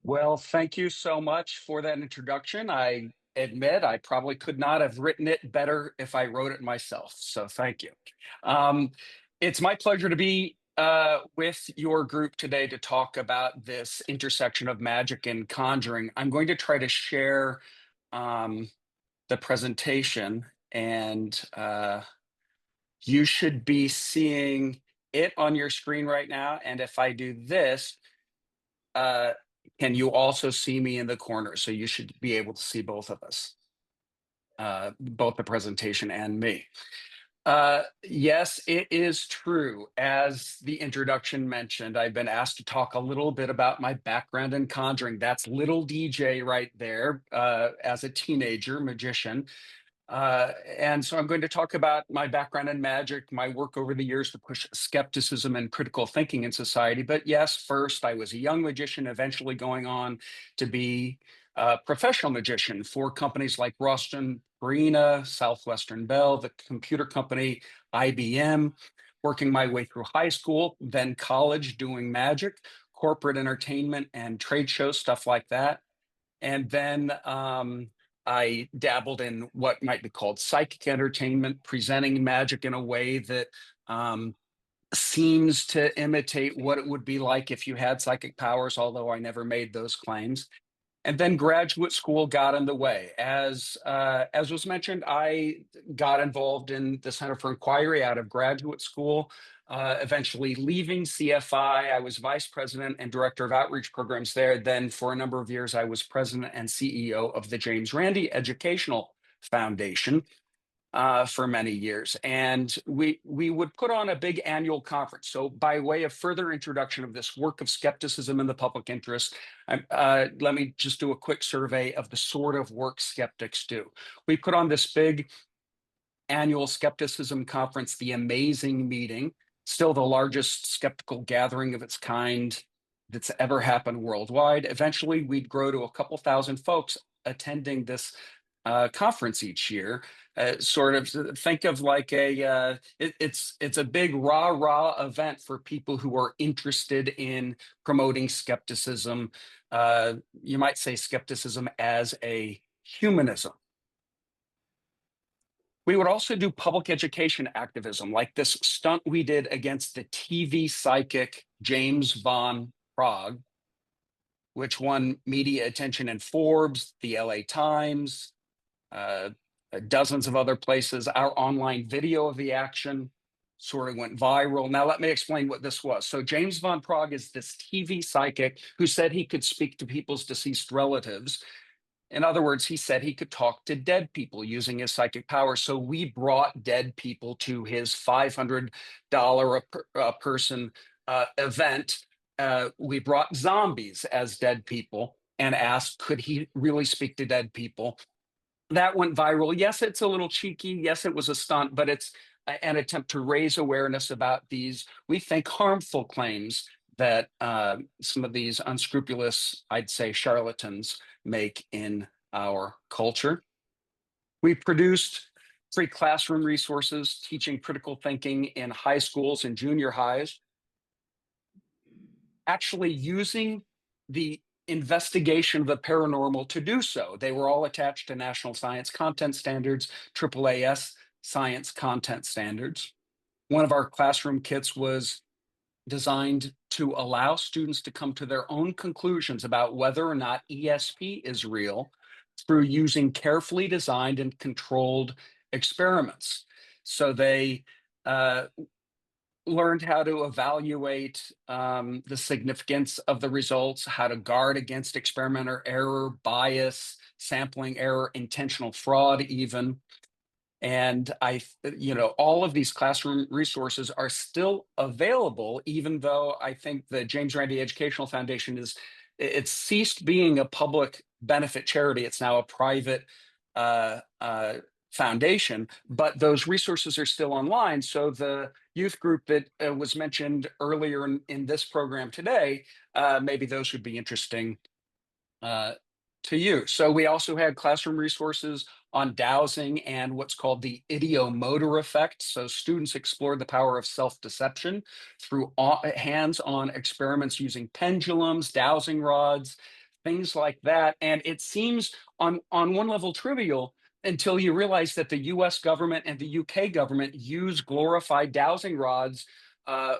Well, thank you so much for that introduction. I admit I probably could not have written it better if I wrote it myself. So thank you. Um, it's my pleasure to be with your group today to talk about this intersection of magic and conjuring. I'm going to try to share um, the presentation, and you should be seeing it on your screen right now. And if I do this, uh, can you also see me in the corner? So you should be able to see both of us, both the presentation and me. Yes, it is true. As the introduction mentioned, I've been asked to talk a little bit about my background in conjuring. That's little DJ right there, as a teenager magician. And so I'm going to talk about my background in magic, my work over the years to push skepticism and critical thinking in society. But yes, first, I was a young magician, eventually going on to be a professional magician for companies like Roston, Farina, Southwestern Bell, the computer company IBM, working my way through high school, then college doing magic, corporate entertainment, and trade shows, stuff like that. And then I dabbled in what might be called psychic entertainment, presenting magic in a way that um, seems to imitate what it would be like if you had psychic powers, although I never made those claims. And then graduate school got in the way. As was mentioned, I got involved in the Center for Inquiry out of graduate school. Eventually leaving CFI, I was vice president and director of outreach programs there. Then, for a number of years, I was president and CEO of the James Randi Educational Foundation for many years, and we would put on a big annual conference. So, by way of further introduction of this work of skepticism in the public interest, let me just do a quick survey of the sort of work skeptics do. We put on this big annual skepticism conference, the Amazing Meeting, still the largest skeptical gathering of its kind that's ever happened worldwide. Eventually, we'd grow to a couple thousand folks attending this conference each year. Sort of think of like it's a big rah rah event for people who are interested in promoting skepticism. You might say skepticism as a humanism. We would also do public education activism, like this stunt we did against the TV psychic James von Prague, which won media attention in Forbes, the LA Times, uh, dozens of other places. Our online video of the action sort of went viral. Now, let me explain what this was. So, James von Prague is this TV psychic who said he could speak to people's deceased relatives. In other words, he said he could talk to dead people using his psychic power. So we brought dead people to his $500 a person event. We brought zombies as dead people and asked, could he really speak to dead people? That went viral. Yes, it's a little cheeky. Yes, it was a stunt, but it's an attempt to raise awareness about these, we think, harmful claims that some of these unscrupulous, I'd say, charlatans make in our culture. We produced free classroom resources teaching critical thinking in high schools and junior highs, actually using the investigation of the paranormal to do so. They were all attached to National Science Content Standards, AAAS Science Content Standards. One of our classroom kits was designed to allow students to come to their own conclusions about whether or not ESP is real through using carefully designed and controlled experiments. So they learned how to evaluate the significance of the results, how to guard against experimenter error, bias, sampling error, intentional fraud, even. And all of these classroom resources are still available, even though I think the James Randi Educational Foundation it's ceased being a public benefit charity. It's now a private foundation, but those resources are still online. So the youth group that was mentioned earlier in this program today, maybe those would be interesting uh, to you. So we also had classroom resources on dowsing and what's called the ideomotor effect. So students explored the power of self-deception through hands-on experiments using pendulums, dowsing rods, things like that. And it seems on one level trivial until you realize that the US government and the UK government use glorified dowsing rods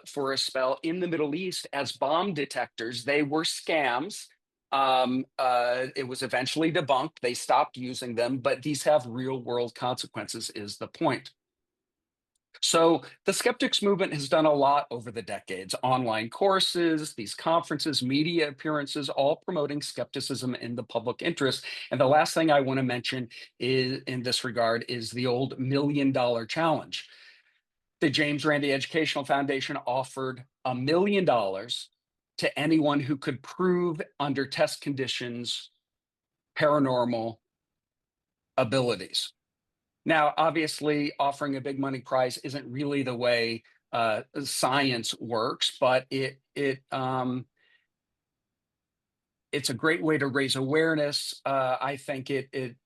for a spell in the Middle East as bomb detectors. They were scams. It was eventually debunked. They stopped using them, but these have real world consequences, is the point. So the skeptics movement has done a lot over the decades: online courses, these conferences, media appearances, all promoting skepticism in the public interest. And the last thing I want to mention is, in this regard, is the old $1 million challenge. The James Randi Educational Foundation offered $1 million to anyone who could prove under test conditions paranormal abilities. Now, obviously, offering a big money prize isn't really the way science works, but it's a great way to raise awareness. I think it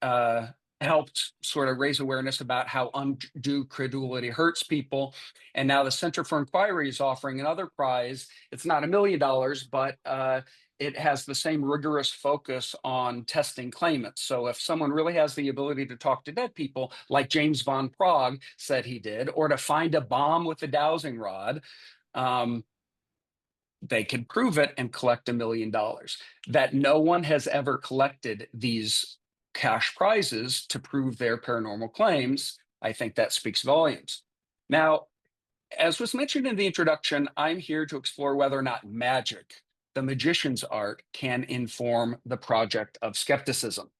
helped sort of raise awareness about how undue credulity hurts people. And now the Center for Inquiry is offering another prize. It's not $1 million, but it has the same rigorous focus on testing claimants. So if someone really has the ability to talk to dead people, like James von Prague said he did, or to find a bomb with a dowsing rod, they can prove it and collect $1 million. That no one has ever collected these cash prizes to prove their paranormal claims, I think that speaks volumes. Now, as was mentioned in the introduction, I'm here to explore whether or not magic, the magician's art, can inform the project of skepticism.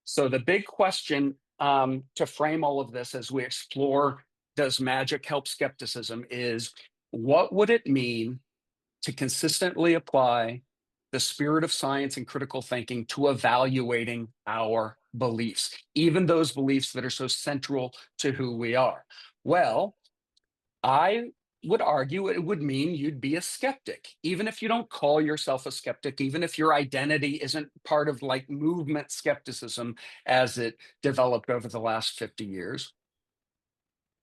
So the big question to frame all of this as we explore, does magic help skepticism, is what would it mean to consistently apply the spirit of science and critical thinking to evaluating our beliefs, even those beliefs that are so central to who we are? Well, I would argue it would mean you'd be a skeptic, even if you don't call yourself a skeptic, even if your identity isn't part of like movement skepticism as it developed over the last 50 years.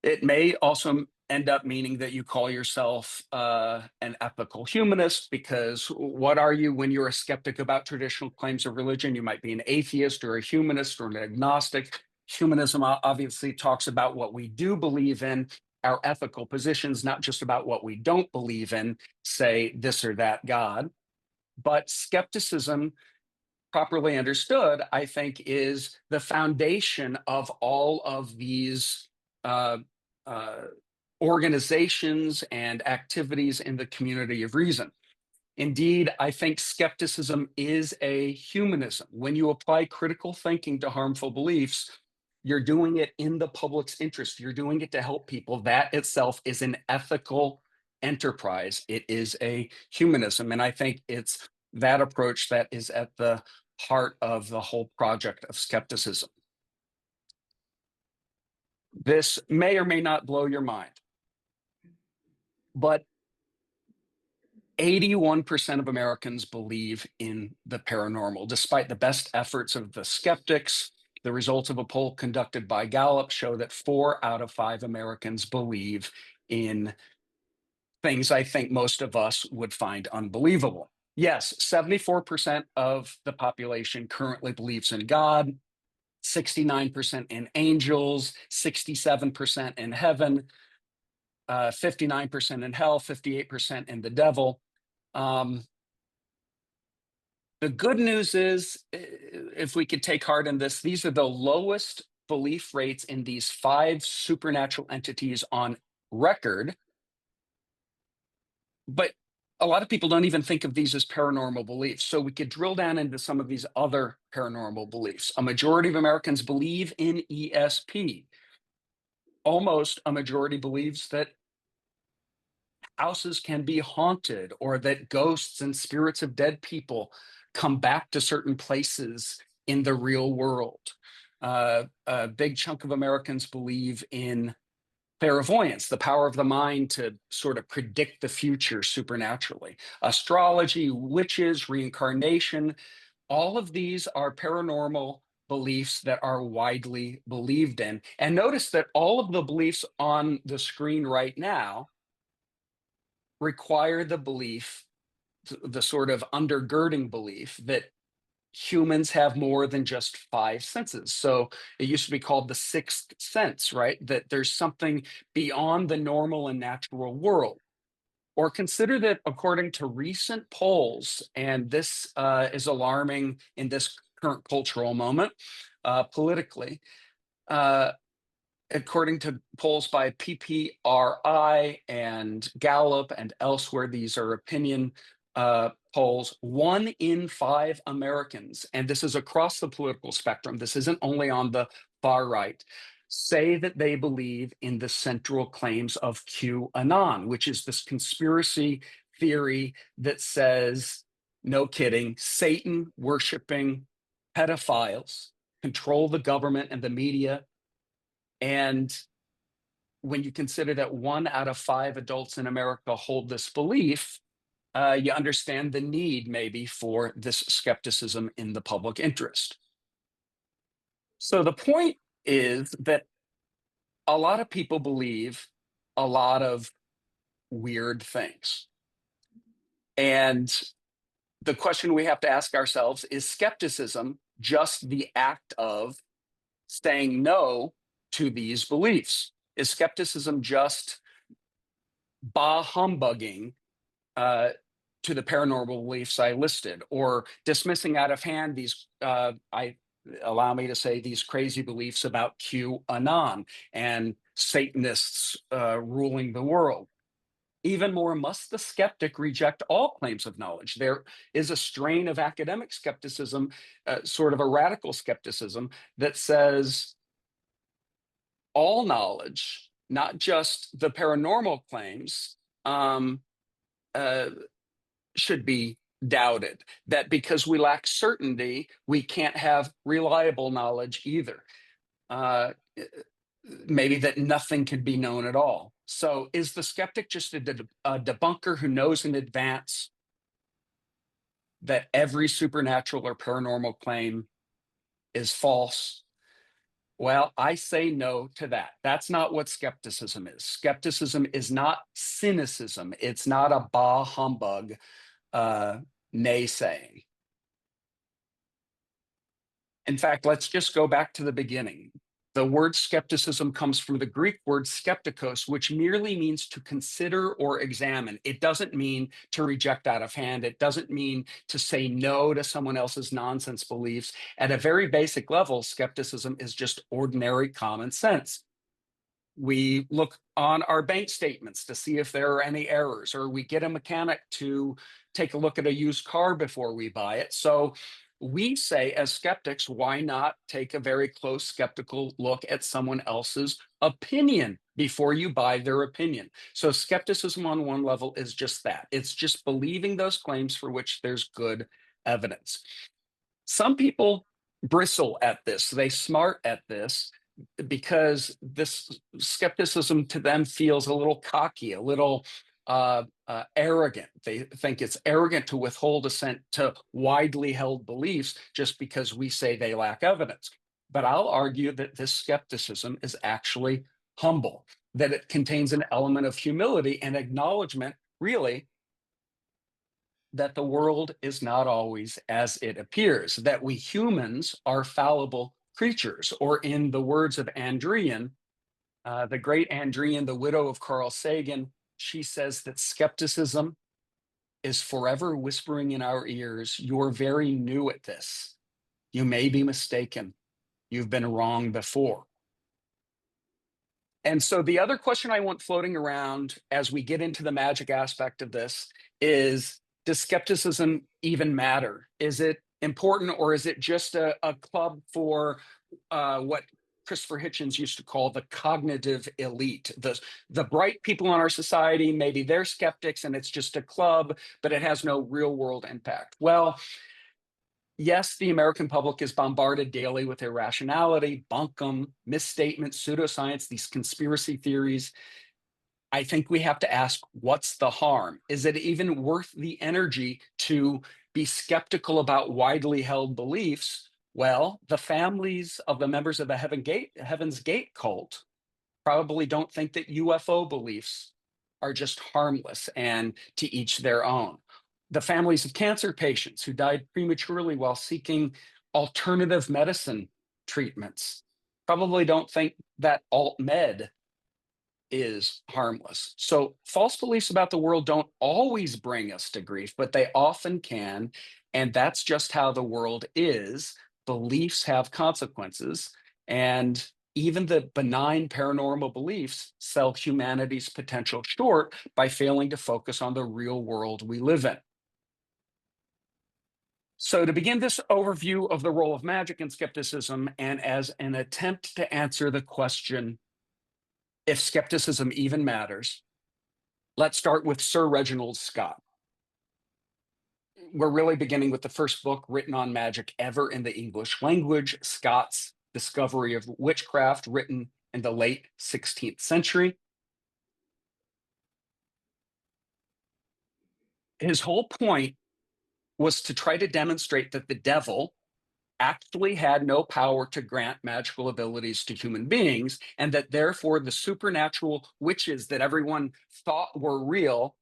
It may also end up meaning that you call yourself an ethical humanist, because what are you when you're a skeptic about traditional claims of religion? You might be an atheist or a humanist or an agnostic. Humanism obviously talks about what we do believe in, our ethical positions, not just about what we don't believe in, say this or that God. But skepticism, properly understood, I think, is the foundation of all of these uh, uh, organizations and activities in the community of reason. Indeed, I think skepticism is a humanism. When you apply critical thinking to harmful beliefs, you're doing it in the public's interest. You're doing it to help people. That itself is an ethical enterprise. It is a humanism. And I think it's that approach that is at the heart of the whole project of skepticism. This may or may not blow your mind, but 81% of Americans believe in the paranormal, despite the best efforts of the skeptics. The results of a poll conducted by Gallup show that 4 out of 5 Americans believe in things I think most of us would find unbelievable. Yes, 74% of the population currently believes in God, 69% in angels, 67% in heaven, 59% in hell, 58% in the devil. The good news is, if we could take heart in this, these are the lowest belief rates in these 5 supernatural entities on record. But a lot of people don't even think of these as paranormal beliefs. So we could drill down into some of these other paranormal beliefs. A majority of Americans believe in ESP. Almost a majority believes that houses can be haunted, or that ghosts and spirits of dead people come back to certain places in the real world. A big chunk of Americans believe in clairvoyance, the power of the mind to sort of predict the future supernaturally. Astrology, witches, reincarnation, all of these are paranormal beliefs that are widely believed in. And notice that all of the beliefs on the screen right now require the belief the sort of undergirding belief that humans have more than just five senses. So it used to be called the sixth sense, right? That there's something beyond the normal and natural world. Or consider that according to recent polls, and this is alarming in this current cultural moment politically, uh, according to polls by PPRI and Gallup and elsewhere, these are opinion polls, 1 in 5 Americans, and this is across the political spectrum, this isn't only on the far right, say that they believe in the central claims of QAnon, which is this conspiracy theory that says, no kidding, Satan worshiping pedophiles control the government and the media. And when you consider that 1 out of 5 adults in America hold this belief, you understand the need maybe for this skepticism in the public interest. So the point is that a lot of people believe a lot of weird things. And the question we have to ask ourselves is skepticism just the act of saying no to these beliefs? Is skepticism just bah humbugging uh, to the paranormal beliefs I listed, or dismissing out of hand these, I allow me to say, these crazy beliefs about QAnon and Satanists ruling the world? Even more, must the skeptic reject all claims of knowledge? There is a strain of academic skepticism, sort of a radical skepticism, that says all knowledge, not just the paranormal claims, um, uh, should be doubted. That because we lack certainty, we can't have reliable knowledge either. Uh, Maybe that nothing can be known at all. So is the skeptic just a debunker who knows in advance that every supernatural or paranormal claim is false? Well, I say no to that. That's not what skepticism is. Skepticism is not cynicism. It's not a bah humbug uh, naysaying. In fact, let's just go back to the beginning. The word skepticism comes from the Greek word skeptikos, which merely means to consider or examine. It doesn't mean to reject out of hand. It doesn't mean to say no to someone else's nonsense beliefs. At a very basic level, skepticism is just ordinary common sense. We look on our bank statements to see if there are any errors, or we get a mechanic to take a look at a used car before we buy it. So we say, as skeptics, why not take a very close skeptical look at someone else's opinion before you buy their opinion? So skepticism on one level is just that. It's just believing those claims for which there's good evidence. Some people bristle at this, they smart at this, because this skepticism to them feels a little cocky, a little arrogant. They think it's arrogant to withhold assent to widely held beliefs just because we say they lack evidence. But I'll argue that this skepticism is actually humble, that it contains an element of humility and acknowledgement, really, that the world is not always as it appears, that we humans are fallible creatures, or in the words of Andrian, the great Andrian, the widow of Carl Sagan, she says that skepticism is forever whispering in our ears, "You're very new at this. You may be mistaken. You've been wrong before." And so the other question I want floating around as we get into the magic aspect of this is, does skepticism even matter? Is it important, or is it just a club for what Christopher Hitchens used to call the cognitive elite? The bright people in our society, maybe they're skeptics and it's just a club, but it has no real world impact. Well, yes, the American public is bombarded daily with irrationality, bunkum, misstatements, pseudoscience, these conspiracy theories. I think we have to ask, what's the harm? Is it even worth the energy to be skeptical about widely held beliefs? Well, the families of the members of the Heaven's Gate cult probably don't think that UFO beliefs are just harmless and to each their own. the families of cancer patients who died prematurely while seeking alternative medicine treatments probably don't think that alt med is harmless. So false beliefs about the world don't always bring us to grief, but they often can. And that's just how the world is. Beliefs have consequences. And even the benign paranormal beliefs sell humanity's potential short by failing to focus on the real world we live in. So, to begin this overview of the role of magic in skepticism, and as an attempt to answer the question if skepticism even matters, let's start with Sir Reginald Scott. We're really beginning with the first book written on magic ever in the English language, Scott's Discovery of Witchcraft, written in the late 16th century. His whole point was to try to demonstrate that the devil actually had no power to grant magical abilities to human beings, and that therefore the supernatural witches that everyone thought were real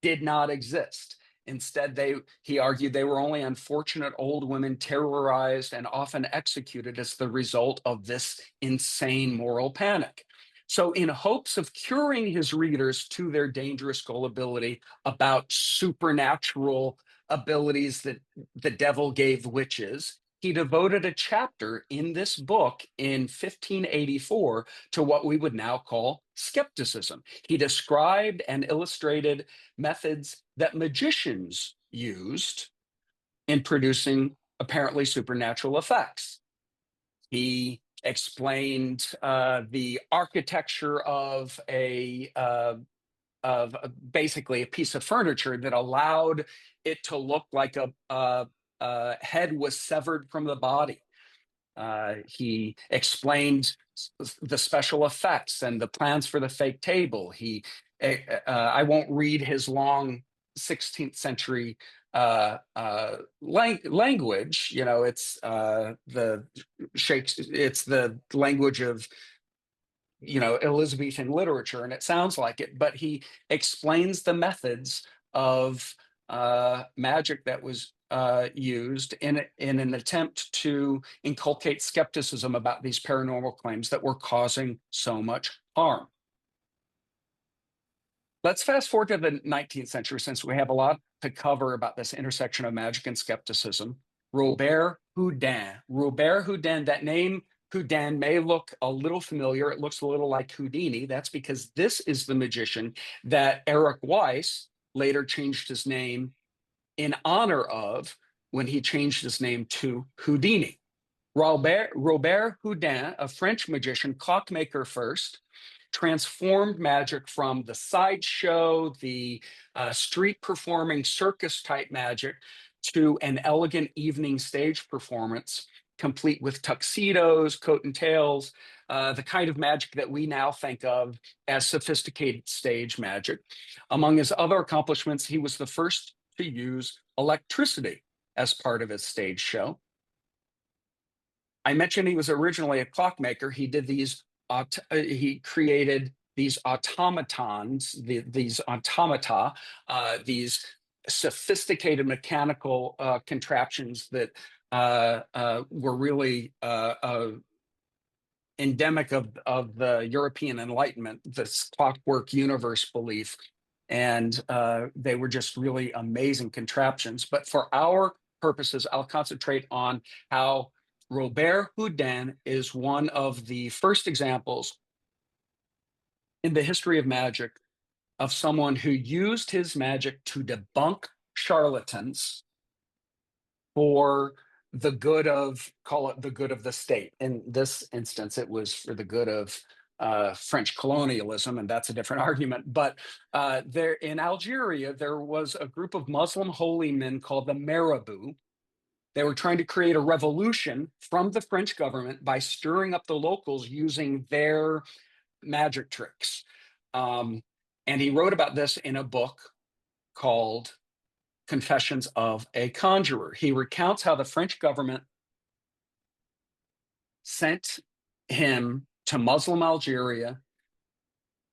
did not exist. Instead, he argued they were only unfortunate old women terrorized and often executed as the result of this insane moral panic. So, in hopes of curing his readers to their dangerous gullibility about supernatural abilities that the devil gave witches, he devoted a chapter in this book in 1584 to what we would now call skepticism. He described and illustrated methods that magicians used in producing apparently supernatural effects. He explained the architecture of basically a piece of furniture that allowed it to look like a head was severed from the body. He explained the special effects and the plans for the fake table. I won't read his long 16th century language. You know, it's it's the language of Elizabethan literature, and it sounds like it. But he explains the methods of magic that was used in an attempt to inculcate skepticism about these paranormal claims that were causing so much harm. Let's fast forward to the 19th century, since we have a lot to cover about this intersection of magic and skepticism. Robert Houdin. Robert Houdin, that name Houdin may look a little familiar. It looks a little like Houdini. That's because this is the magician that Eric Weiss later changed his name in honor of when he changed his name to Houdini. Robert Houdin, a French magician, clockmaker first, transformed magic from the sideshow, the street performing circus type magic, to an elegant evening stage performance, complete with tuxedos, coat and tails, the kind of magic that we now think of as sophisticated stage magic. Among his other accomplishments, he was the first to use electricity as part of his stage show. I mentioned he was originally a clockmaker. He did these. He created these automatons, these automata, these sophisticated mechanical contraptions that were really endemic of the European Enlightenment, this clockwork universe belief. And they were just really amazing contraptions. But for our purposes, I'll concentrate on how Robert Houdin is one of the first examples in the history of magic of someone who used his magic to debunk charlatans for the good of, call it the good of the state. In this instance, it was for the good of French colonialism, and that's a different argument. But there in Algeria, there was a group of Muslim holy men called the Marabout. They were trying to create a revolution from the French government by stirring up the locals using their magic tricks. And he wrote about this in a book called Confessions of a Conjurer. He recounts how the French government sent him to Muslim Algeria.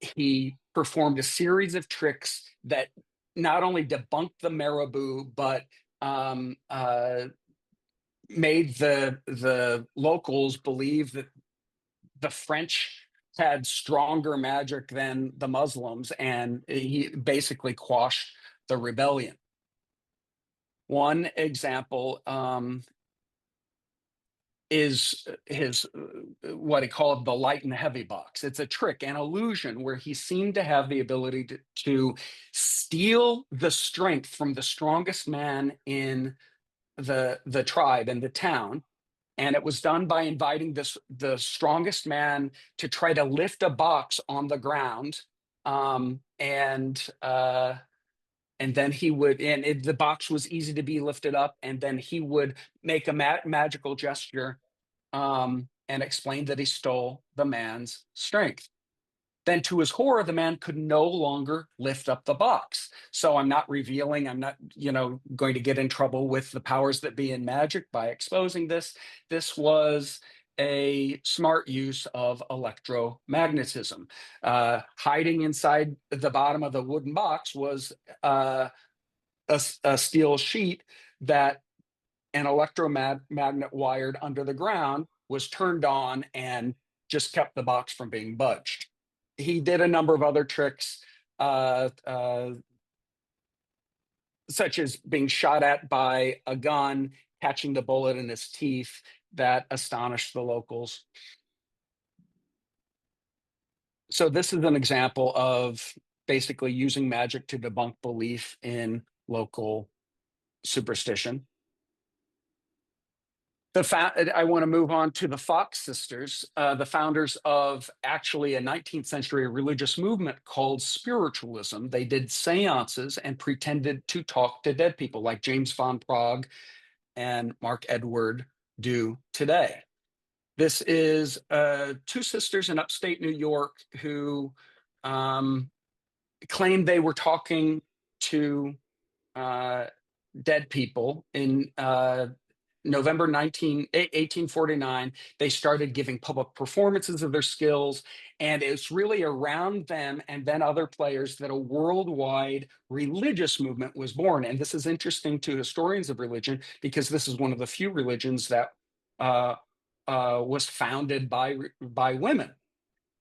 He performed a series of tricks that not only debunked the marabou, but um, uh, made the locals believe that the French had stronger magic than the Muslims, and he basically quashed the rebellion. One example is his what he called the light and heavy box. It's a trick, an illusion where he seemed to have the ability to steal the strength from the strongest man in the tribe and the town. And it was done by inviting the strongest man to try to lift a box on the ground, and then he would, and the box was easy to be lifted up, and then he would make a magical gesture, and explain that he stole the man's strength. Then, to his horror, the man could no longer lift up the box. So I'm not revealing, I'm not, going to get in trouble with the powers that be in magic by exposing this. This was a smart use of electromagnetism. Hiding inside the bottom of the wooden box was a steel sheet that an electromagnet wired under the ground was turned on and just kept the box from being budged. He did a number of other tricks, such as being shot at by a gun, catching the bullet in his teeth, that astonished the locals. So this is an example of basically using magic to debunk belief in local superstition. I want to move on to the Fox sisters, the founders of actually a 19th century religious movement called spiritualism. They did seances and pretended to talk to dead people, like James von Prague and Mark Edward do today. This is two sisters in upstate New York who claimed they were talking to dead people in November 1849, they started giving public performances of their skills. And it's really around them and then other players that a worldwide religious movement was born. And this is interesting to historians of religion, because this is one of the few religions that was founded by women.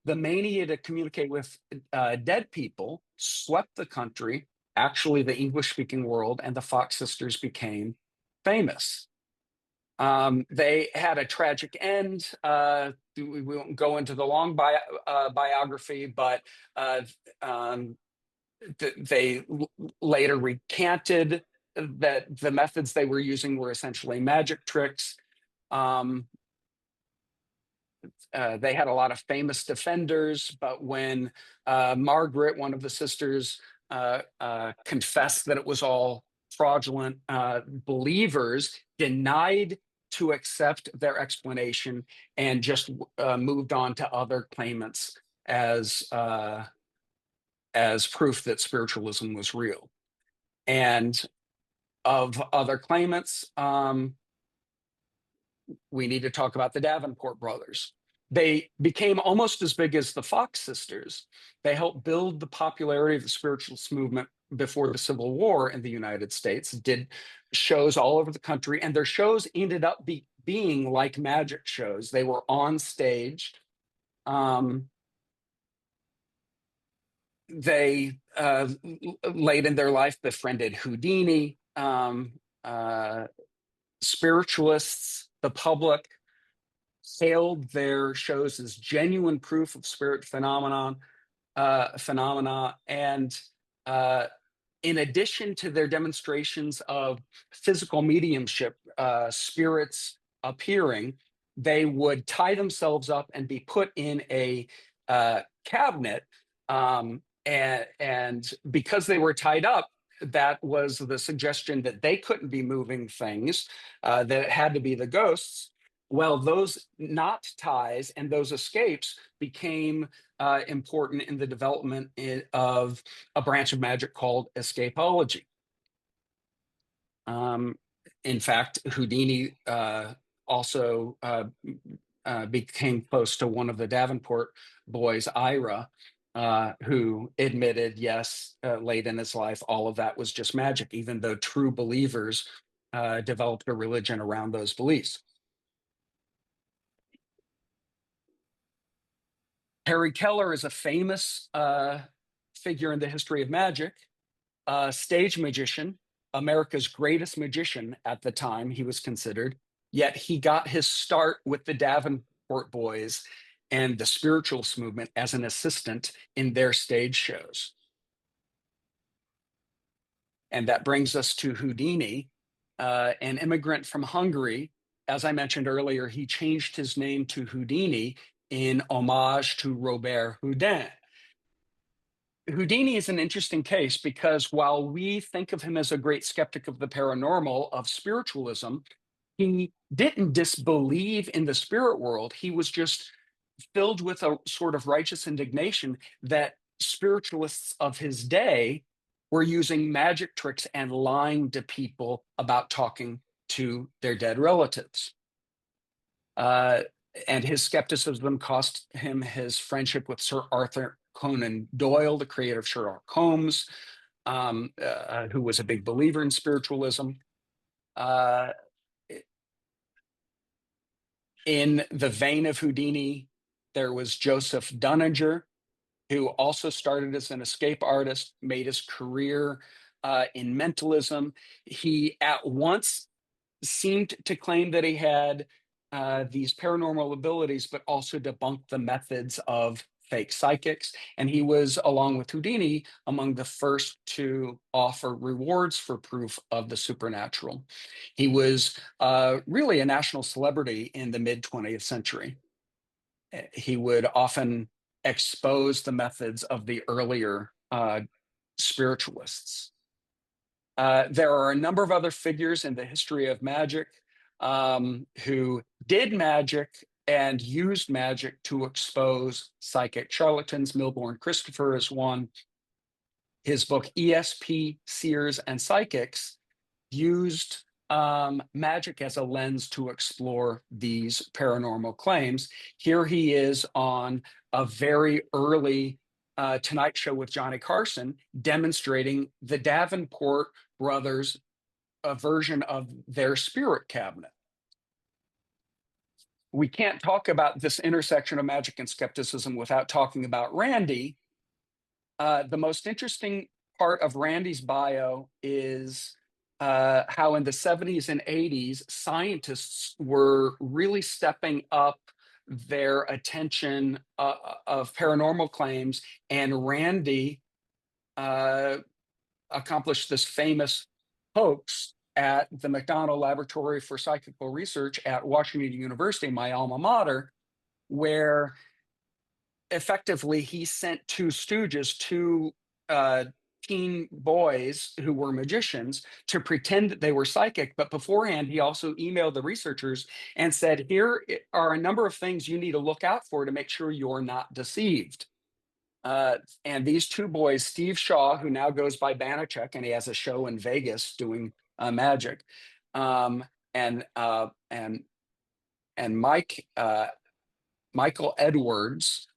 The mania to communicate with dead people swept the country, actually the English-speaking world, and the Fox sisters became famous. They had a tragic end. We won't go into the long biography, but they later recanted that the methods they were using were essentially magic tricks. They had a lot of famous defenders, but when Margaret, one of the sisters, confessed that it was all fraudulent, believers denied to accept their explanation and just moved on to other claimants as proof that spiritualism was real. And of other claimants, we need to talk about the Davenport brothers. They became almost as big as the Fox sisters. They helped build the popularity of the spiritualist movement before the Civil War in the United States, did shows all over the country, and their shows ended up being like magic shows. They were on stage. They late in their life befriended Houdini, spiritualists, the public hailed their shows as genuine proof of spirit phenomena, and in addition to their demonstrations of physical mediumship, spirits appearing, they would tie themselves up and be put in a cabinet, and because they were tied up, that was the suggestion that they couldn't be moving things, that it had to be the ghosts. Well, those knot ties and those escapes became important in the development of a branch of magic called escapology. In fact, Houdini also became close to one of the Davenport boys, Ira, who admitted, yes, late in his life, all of that was just magic, even though true believers developed a religion around those beliefs. Harry Keller is a famous figure in the history of magic, stage magician, America's greatest magician at the time, he was considered. Yet he got his start with the Davenport Boys and the spiritualist movement as an assistant in their stage shows. And that brings us to Houdini, an immigrant from Hungary. As I mentioned earlier, he changed his name to Houdini in homage to Robert Houdin. Houdini is an interesting case because while we think of him as a great skeptic of the paranormal, of spiritualism, he didn't disbelieve in the spirit world. He was just filled with a sort of righteous indignation that spiritualists of his day were using magic tricks and lying to people about talking to their dead relatives. Uh, and his skepticism cost him his friendship with Sir Arthur Conan Doyle, the creator of Sherlock Holmes, who was a big believer in spiritualism. Uh, in the vein of Houdini, there was Joseph Dunninger, who also started as an escape artist, made his career in mentalism. He at once seemed to claim that he had these paranormal abilities, but also debunked the methods of fake psychics. And he was, along with Houdini, among the first to offer rewards for proof of the supernatural. He was really a national celebrity in the mid 20th century. He would often expose the methods of the earlier spiritualists. There are a number of other figures in the history of magic who did magic and used magic to expose psychic charlatans. Milbourne Christopher is one. His book, ESP, Seers, and Psychics, used magic as a lens to explore these paranormal claims. Here he is on a very early Tonight Show with Johnny Carson, demonstrating the Davenport brothers' a version of their spirit cabinet. We can't talk about this intersection of magic and skepticism without talking about Randy. The most interesting part of Randy's bio is how in the 70s and 80s, scientists were really stepping up their attention of paranormal claims, and Randy accomplished this famous hoax at the McDonald Laboratory for Psychical Research at Washington University, my alma mater, where effectively he sent two stooges, two teen boys who were magicians, to pretend that they were psychic. But beforehand, he also emailed the researchers and said, here are a number of things you need to look out for to make sure you're not deceived. And these two boys, Steve Shaw, who now goes by Banachek, and he has a show in Vegas doing magic, and Mike Michael Edwards.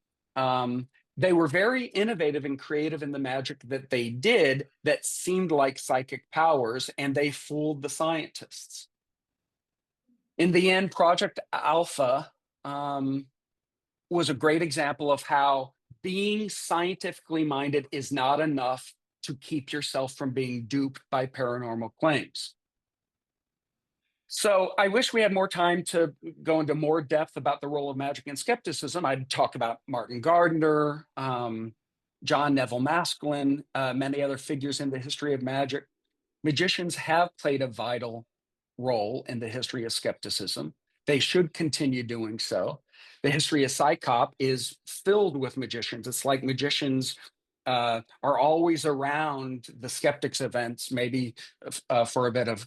They were very innovative and creative in the magic that they did that seemed like psychic powers, and they fooled the scientists. In the end, Project Alpha was a great example of how being scientifically minded is not enough to keep yourself from being duped by paranormal claims. So I wish we had more time to go into more depth about the role of magic and skepticism. I'd talk about Martin Gardner, John Neville Maskelyne, many other figures in the history of magic. Magicians have played a vital role in the history of skepticism. They should continue doing so. The history of Psychop is filled with magicians. It's like magicians are always around the skeptics events, maybe for a bit of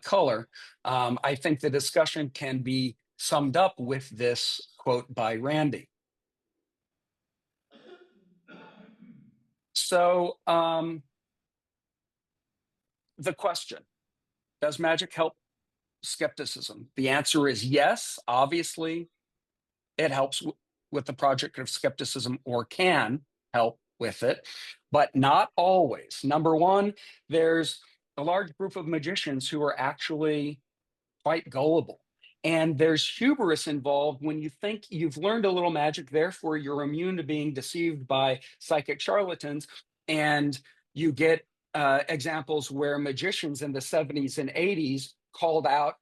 color. I think the discussion can be summed up with this quote by Randy. So the question, does magic help skepticism? The answer is yes. Obviously, it helps with the project of skepticism, or can. help with it, but not always. Number one, there's a large group of magicians who are actually quite gullible. And there's hubris involved when you think you've learned a little magic, therefore you're immune to being deceived by psychic charlatans. And you get examples where magicians in the 70s and 80s called out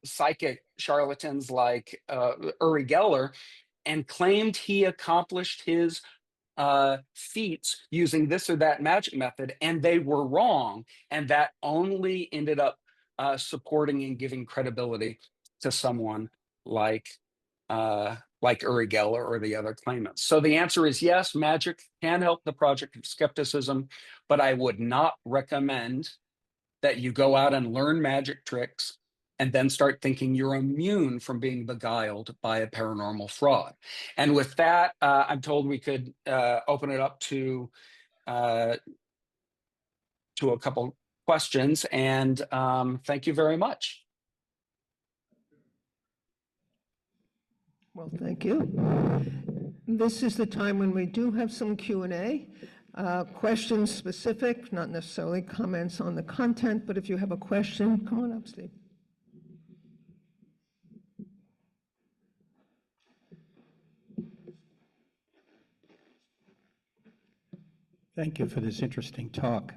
psychic charlatans like Uri Geller and claimed he accomplished his feats using this or that magic method, and they were wrong. And that only ended up supporting and giving credibility to someone like Uri Geller or the other claimants. So the answer is yes, magic can help the project of skepticism, but I would not recommend that you go out and learn magic tricks and then start thinking you're immune from being beguiled by a paranormal fraud. And with that, I'm told we could open it up to a couple questions. And thank you very much. Well, thank you. This is the time when we do have some Q&A. Questions specific, not necessarily comments on the content, but if you have a question, come on up, Steve. Thank you for this interesting talk.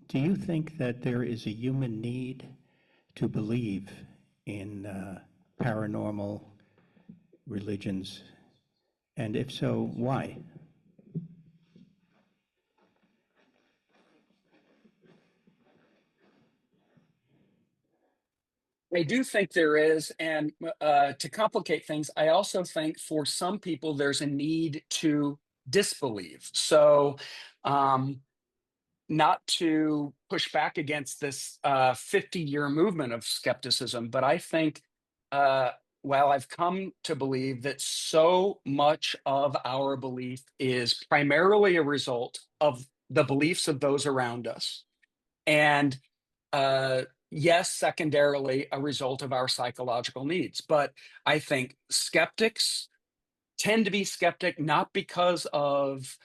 Do you think that there is a human need to believe in paranormal religions? And if so, why? I do think there is. And to complicate things, I also think for some people, there's a need to disbelieve. So, not to push back against this 50-year movement of skepticism, but I think while I've come to believe that so much of our belief is primarily a result of the beliefs of those around us, and yes, secondarily, a result of our psychological needs. But I think skeptics tend to be skeptic not because of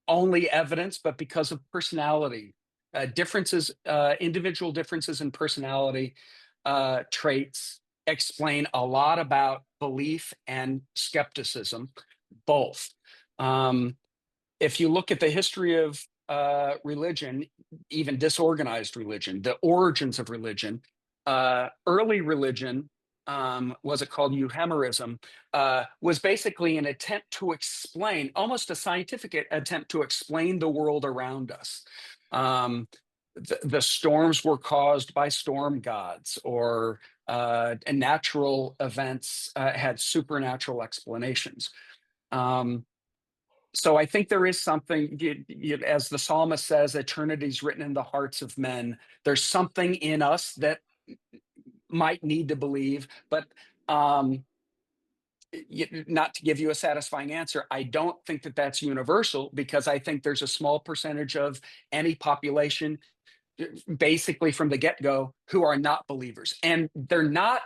only evidence, but because of personality differences, individual differences in personality traits explain a lot about belief and skepticism, both. If you look at the history of religion, even disorganized religion, the origins of religion, early religion, was it called euhemerism, was basically an attempt to explain, almost a scientific attempt to explain the world around us. The storms were caused by storm gods, or natural events had supernatural explanations. So I think there is something, as the psalmist says, eternity's written in the hearts of men. There's something in us that might need to believe, but not to give you a satisfying answer, I don't think that that's universal, because I think there's a small percentage of any population, basically from the get-go, who are not believers. And they're not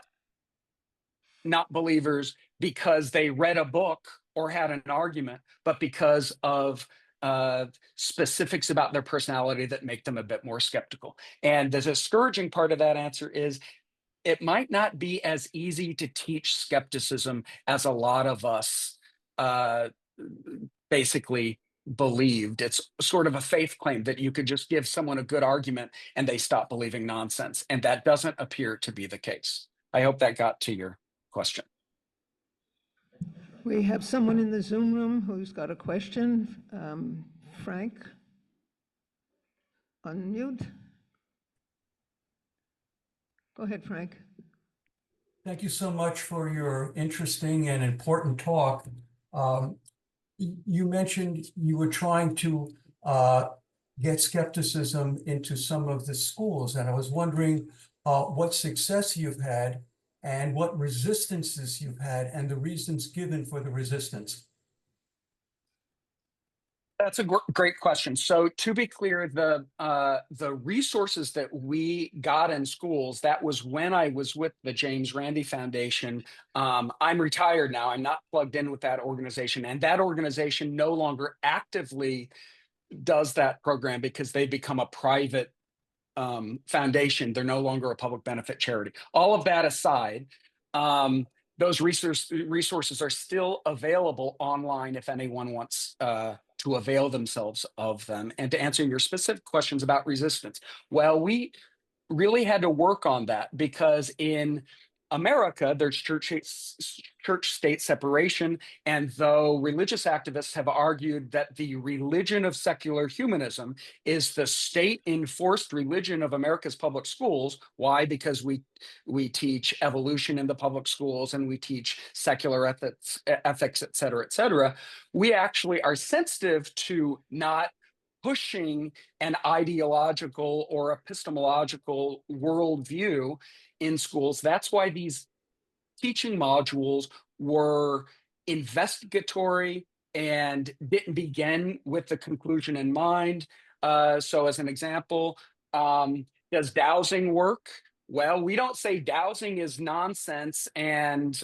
believers because they read a book or had an argument, but because of specifics about their personality that make them a bit more skeptical. And the discouraging part of that answer is it might not be as easy to teach skepticism as a lot of us basically believed. It's sort of a faith claim that you could just give someone a good argument and they stop believing nonsense. And that doesn't appear to be the case. I hope that got to your question. We have someone in the Zoom room who's got a question. Frank, unmute. Go ahead, Frank. Thank you so much for your interesting and important talk. You mentioned you were trying to get skepticism into some of the schools, and I was wondering what success you've had and what resistances you've had and the reasons given for the resistance. That's a great question. So to be clear, the resources that we got in schools, that was when I was with the James Randi Foundation. I'm retired now. I'm not plugged in with that organization, and that organization no longer actively does that program because they become a private foundation. They're no longer a public benefit charity. All of that aside, um, those resources are still available online if anyone wants to avail themselves of them. And to answer your specific questions about resistance, well, we really had to work on that because in America, there's church state separation. And though religious activists have argued that the religion of secular humanism is the state enforced religion of America's public schools. Why? Because we teach evolution in the public schools and we teach secular ethics, et cetera, et cetera. We actually are sensitive to not pushing an ideological or epistemological worldview in schools. That's why these teaching modules were investigatory and didn't begin with the conclusion in mind. So, as an example, does dowsing work? Well, we don't say dowsing is nonsense and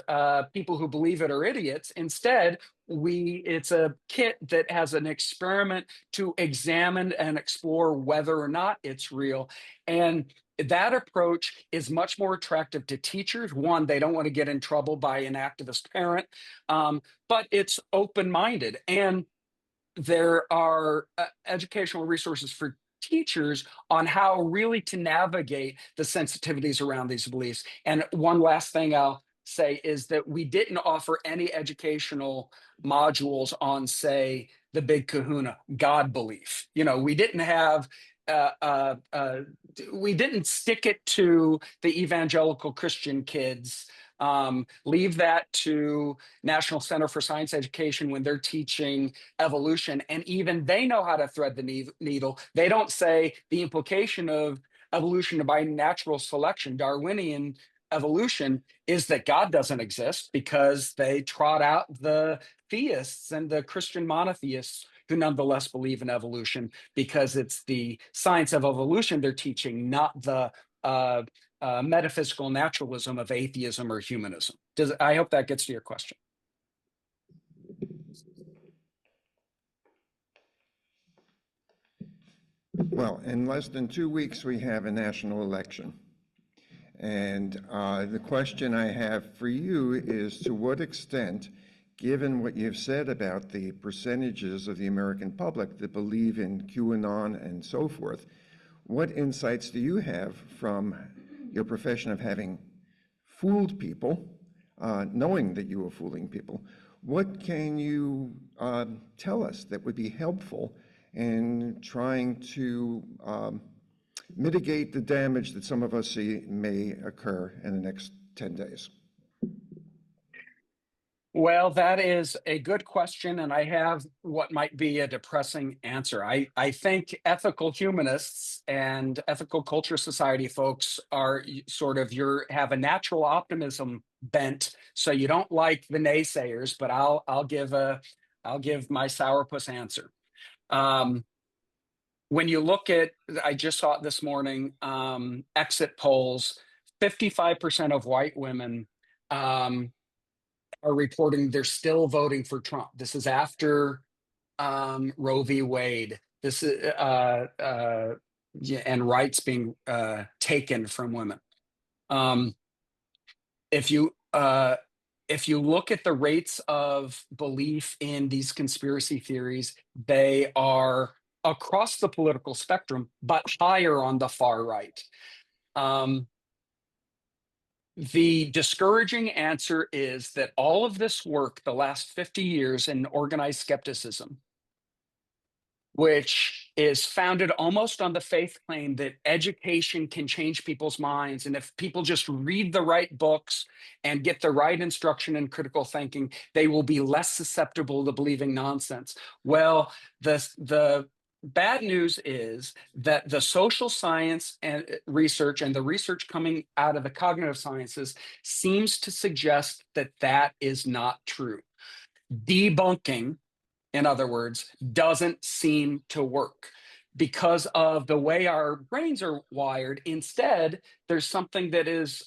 people who believe it are idiots. Instead, it's a kit that has an experiment to examine and explore whether or not it's real. And that approach is much more attractive to teachers. One, they don't want to get in trouble by an activist parent, but it's open-minded. And there are educational resources for teachers on how really to navigate the sensitivities around these beliefs. And one last thing I'll say is that we didn't offer any educational modules on, say, the big kahuna, God belief. We didn't have uh, uh, uh, we didn't stick it to the evangelical Christian kids. Leave that to National Center for Science Education when they're teaching evolution, and even they know how to thread the needle. They don't say the implication of evolution by natural selection, Darwinian evolution, is that God doesn't exist, because they trot out the theists and the Christian monotheists who nonetheless believe in evolution, because it's the science of evolution they're teaching, not the metaphysical naturalism of atheism or humanism. I hope that gets to your question. Well, in less than 2 weeks, we have a national election. And the question I have for you is, to what extent, given what you've said about the percentages of the American public that believe in QAnon and so forth, what insights do you have from your profession of having fooled people, knowing that you were fooling people? What can you tell us that would be helpful in trying to mitigate the damage that some of us see may occur in the next 10 days? Well, that is a good question, and I have what might be a depressing answer. I think ethical humanists and ethical culture society folks are sort of have a natural optimism bent, so you don't like the naysayers, but I'll give my sourpuss answer. When you look at, I just saw it this morning, exit polls, 55% of white women are reporting they're still voting for Trump. This is after Roe v. Wade. This is and rights being taken from women. If you look at the rates of belief in these conspiracy theories, they are across the political spectrum, but higher on the far right. The discouraging answer is that all of this work, the last 50 years in organized skepticism, which is founded almost on the faith claim that education can change people's minds, and if people just read the right books and get the right instruction in critical thinking, they will be less susceptible to believing nonsense. Well, the bad news is that the social science and research and the research coming out of the cognitive sciences seems to suggest that that is not true. Debunking in other words, doesn't seem to work because of the way our brains are wired. Instead, there's something that is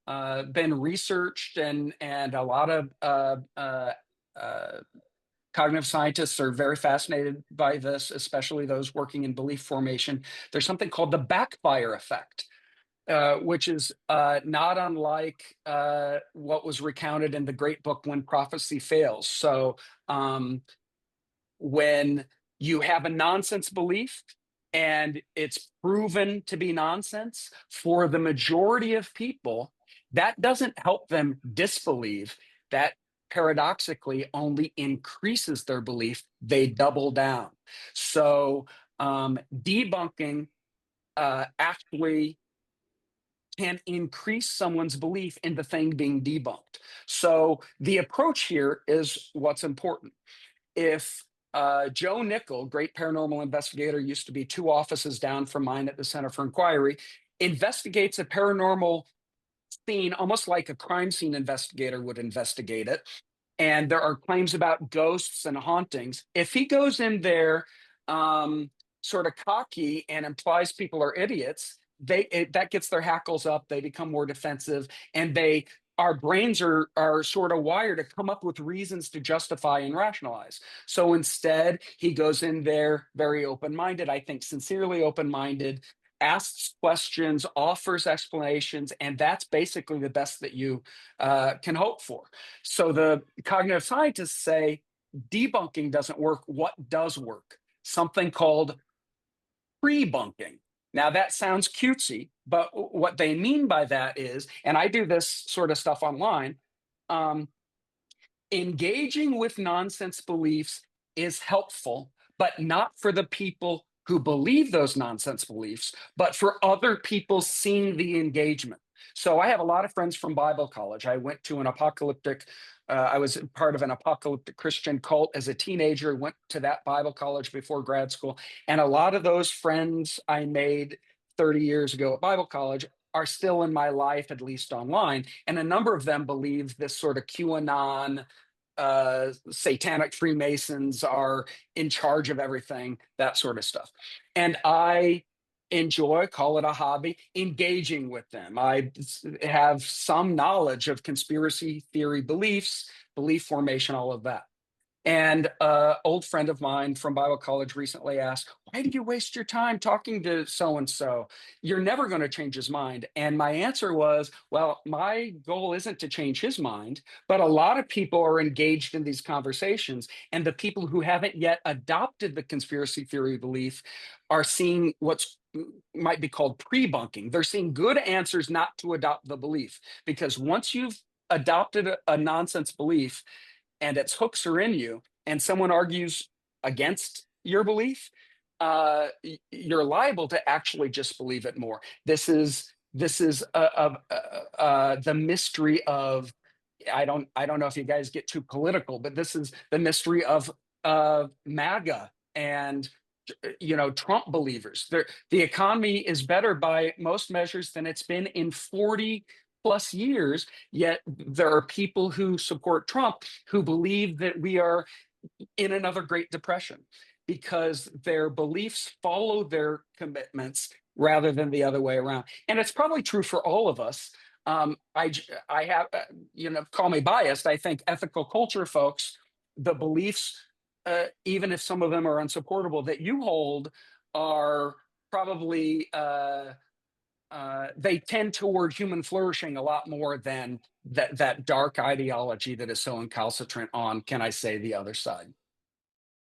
been researched, and a lot of cognitive scientists are very fascinated by this, especially those working in belief formation. There's something called the backfire effect, which is not unlike what was recounted in the great book When Prophecy Fails. So when you have a nonsense belief and it's proven to be nonsense, for the majority of people, that doesn't help them disbelieve. That paradoxically only increases their belief. They double down. So debunking actually can increase someone's belief in the thing being debunked. So the approach here is what's important. If Joe Nickel, great paranormal investigator, used to be 2 offices down from mine at the Center for Inquiry, investigates a paranormal scene almost like a crime scene investigator would investigate it, and there are claims about ghosts and hauntings. If he goes in there sort of cocky and implies people are idiots, that gets their hackles up. They become more defensive, and our brains are sort of wired to come up with reasons to justify and rationalize. So instead, he goes in there very open-minded, I think sincerely open-minded, asks questions, offers explanations, and that's basically the best that you can hope for. So the cognitive scientists say debunking doesn't work. What does work? Something called pre-bunking. Now that sounds cutesy, but what they mean by that is, and I do this sort of stuff online, engaging with nonsense beliefs is helpful, but not for the people who believe those nonsense beliefs, but for other people seeing the engagement. So I have a lot of friends from Bible college. I went to I was part of an apocalyptic Christian cult as a teenager, went to that Bible college before grad school. And a lot of those friends I made 30 years ago at Bible college are still in my life, at least online. And a number of them believe this sort of QAnon, satanic Freemasons are in charge of everything, that sort of stuff. And I enjoy, call it a hobby, engaging with them. I have some knowledge of conspiracy theory beliefs, belief formation, all of that. And an old friend of mine from Bible college recently asked, why did you waste your time talking to so-and-so? You're never going to change his mind. And my answer was, well, my goal isn't to change his mind, but a lot of people are engaged in these conversations. And the people who haven't yet adopted the conspiracy theory belief are seeing what's might be called pre-bunking. They're seeing good answers not to adopt the belief. Because once you've adopted a nonsense belief, and its hooks are in you, and someone argues against your belief, you're liable to actually just believe it more. This is the mystery of, I don't know if you guys get too political, but this is the mystery of MAGA and Trump believers. The economy is better by most measures than it's been in 40 plus years, yet there are people who support Trump who believe that we are in another Great Depression because their beliefs follow their commitments rather than the other way around. And it's probably true for all of us. I have, call me biased, I think ethical culture folks, the beliefs, even if some of them are unsupportable, that you hold are probably they tend toward human flourishing a lot more than that dark ideology that is so incalcitrant on, can I say, the other side.